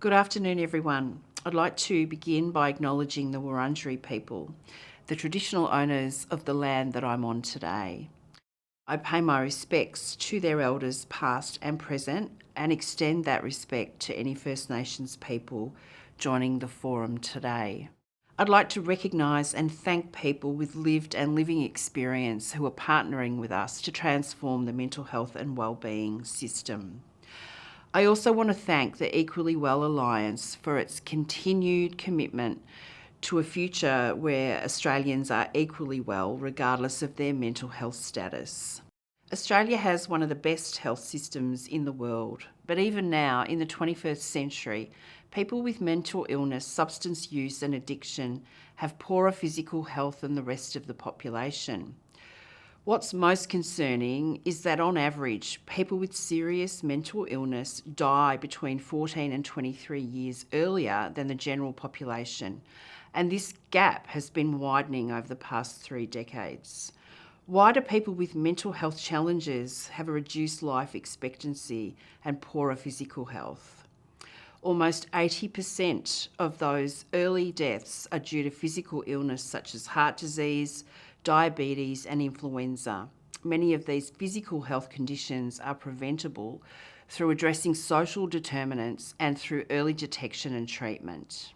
Good afternoon, everyone. I'd like to begin by acknowledging the Wurundjeri people, the traditional owners of the land that I'm on today. I pay my respects to their elders past and present and extend that respect to any First Nations people joining the forum today. I'd like to recognise and thank people with lived and living experience who are partnering with us to transform the mental health and wellbeing system. I also want to thank the Equally Well Alliance for its continued commitment to a future where Australians are equally well regardless of their mental health status. Australia has one of the best health systems in the world, but even now, in the 21st century, people with mental illness, substance use and addiction have poorer physical health than the rest of the population. What's most concerning is that on average, people with serious mental illness die between 14 and 23 years earlier than the general population, and this gap has been widening over the past 3 decades. Why do people with mental health challenges have a reduced life expectancy and poorer physical health? Almost 80% of those early deaths are due to physical illness such as heart disease, diabetes and influenza. Many of these physical health conditions are preventable through addressing social determinants and through early detection and treatment.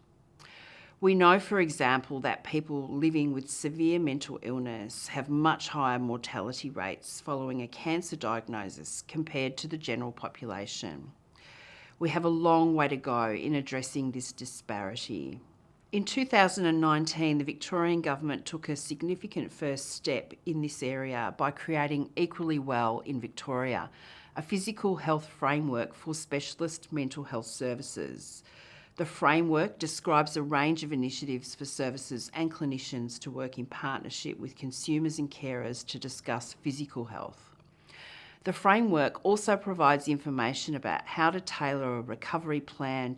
We know, for example, that people living with severe mental illness have much higher mortality rates following a cancer diagnosis compared to the general population. We have a long way to go in addressing this disparity. In 2019, the Victorian Government took a significant first step in this area by creating Equally Well in Victoria, a physical health framework for specialist mental health services. The framework describes a range of initiatives for services and clinicians to work in partnership with consumers and carers to discuss physical health. The framework also provides information about how to tailor a recovery plan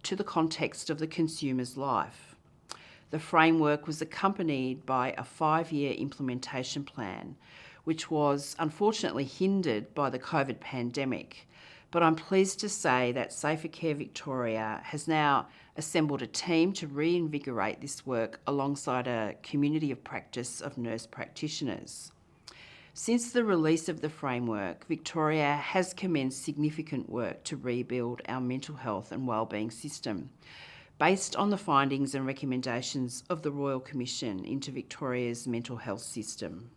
to the context of the consumer's life. The framework was accompanied by a 5-year implementation plan, which was unfortunately hindered by the COVID pandemic. But I'm pleased to say that Safer Care Victoria has now assembled a team to reinvigorate this work alongside a community of practice of nurse practitioners. Since the release of the framework, Victoria has commenced significant work to rebuild our mental health and wellbeing system, based on the findings and recommendations of the Royal Commission into Victoria's mental health system.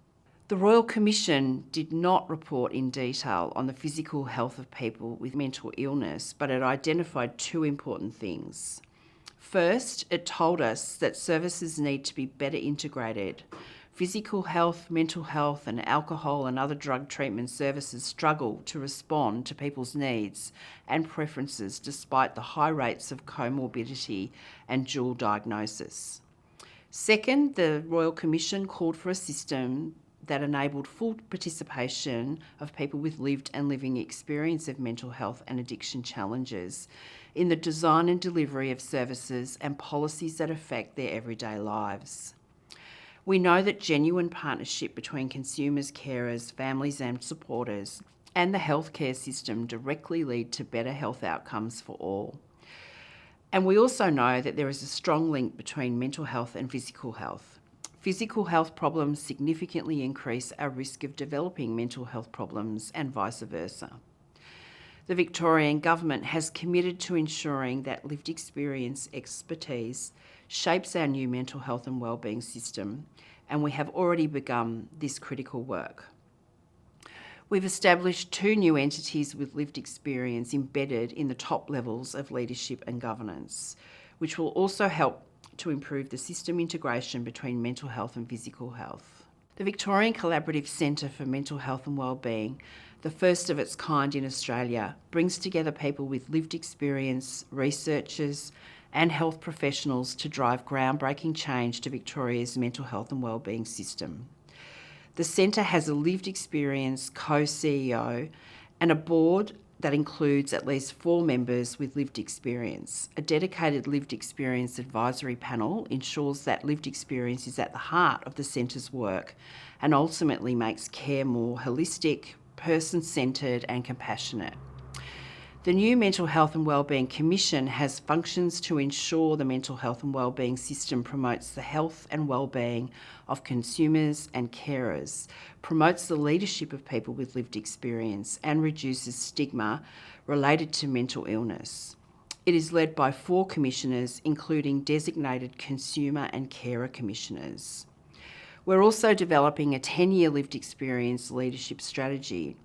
The Royal Commission did not report in detail on the physical health of people with mental illness, but it identified 2 important things. First, it told us that services need to be better integrated. Physical health, mental health and alcohol and other drug treatment services struggle to respond to people's needs and preferences despite the high rates of comorbidity and dual diagnosis. Second, the Royal Commission called for a system that enabled full participation of people with lived and living experience of mental health and addiction challenges in the design and delivery of services and policies that affect their everyday lives. We know that genuine partnership between consumers, carers, families and supporters and the healthcare system directly lead to better health outcomes for all. And we also know that there is a strong link between mental health and physical health. Physical health problems significantly increase our risk of developing mental health problems and vice versa. The Victorian Government has committed to ensuring that lived experience expertise shapes our new mental health and wellbeing system, and we have already begun this critical work. We've established 2 new entities with lived experience embedded in the top levels of leadership and governance, which will also help to improve the system integration between mental health and physical health. The Victorian Collaborative Centre for Mental Health and Wellbeing, the first of its kind in Australia, brings together people with lived experience, researchers and health professionals to drive groundbreaking change to Victoria's mental health and wellbeing system. The centre has a lived experience co-CEO and a board that includes at least 4 members with lived experience. A dedicated lived experience advisory panel ensures that lived experience is at the heart of the centre's work and ultimately makes care more holistic, person-centred and compassionate. The new Mental Health and Wellbeing Commission has functions to ensure the mental health and wellbeing system promotes the health and wellbeing of consumers and carers, promotes the leadership of people with lived experience, and reduces stigma related to mental illness. It is led by 4 commissioners, including designated consumer and carer commissioners. We're also developing a 10-year lived experience leadership strategy,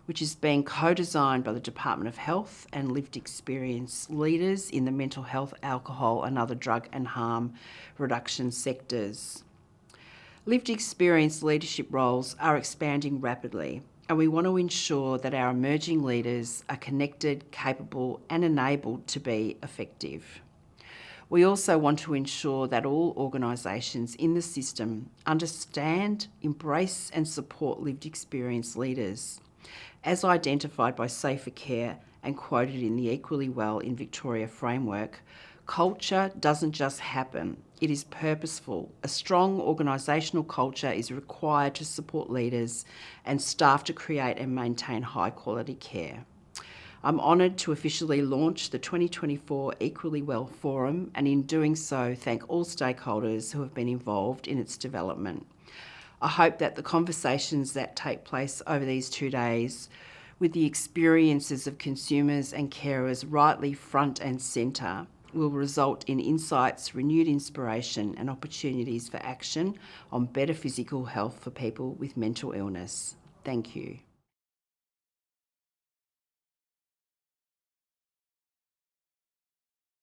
which is being co-designed by the Department of Health and lived experience leaders in the mental health, alcohol and other drug and harm reduction sectors. Lived experience leadership roles are expanding rapidly, and we want to ensure that our emerging leaders are connected, capable and enabled to be effective. We also want to ensure that all organisations in the system understand, embrace and support lived experience leaders, as identified by Safer Care and quoted in the Equally Well in Victoria framework. Culture doesn't just happen, it is purposeful. A strong organisational culture is required to support leaders and staff to create and maintain high quality care. I'm honoured to officially launch the 2024 Equally Well Forum, and in doing so thank all stakeholders who have been involved in its development. I hope that the conversations that take place over these 2 days with the experiences of consumers and carers rightly front and centre will result in insights, renewed inspiration and opportunities for action on better physical health for people with mental illness. Thank you.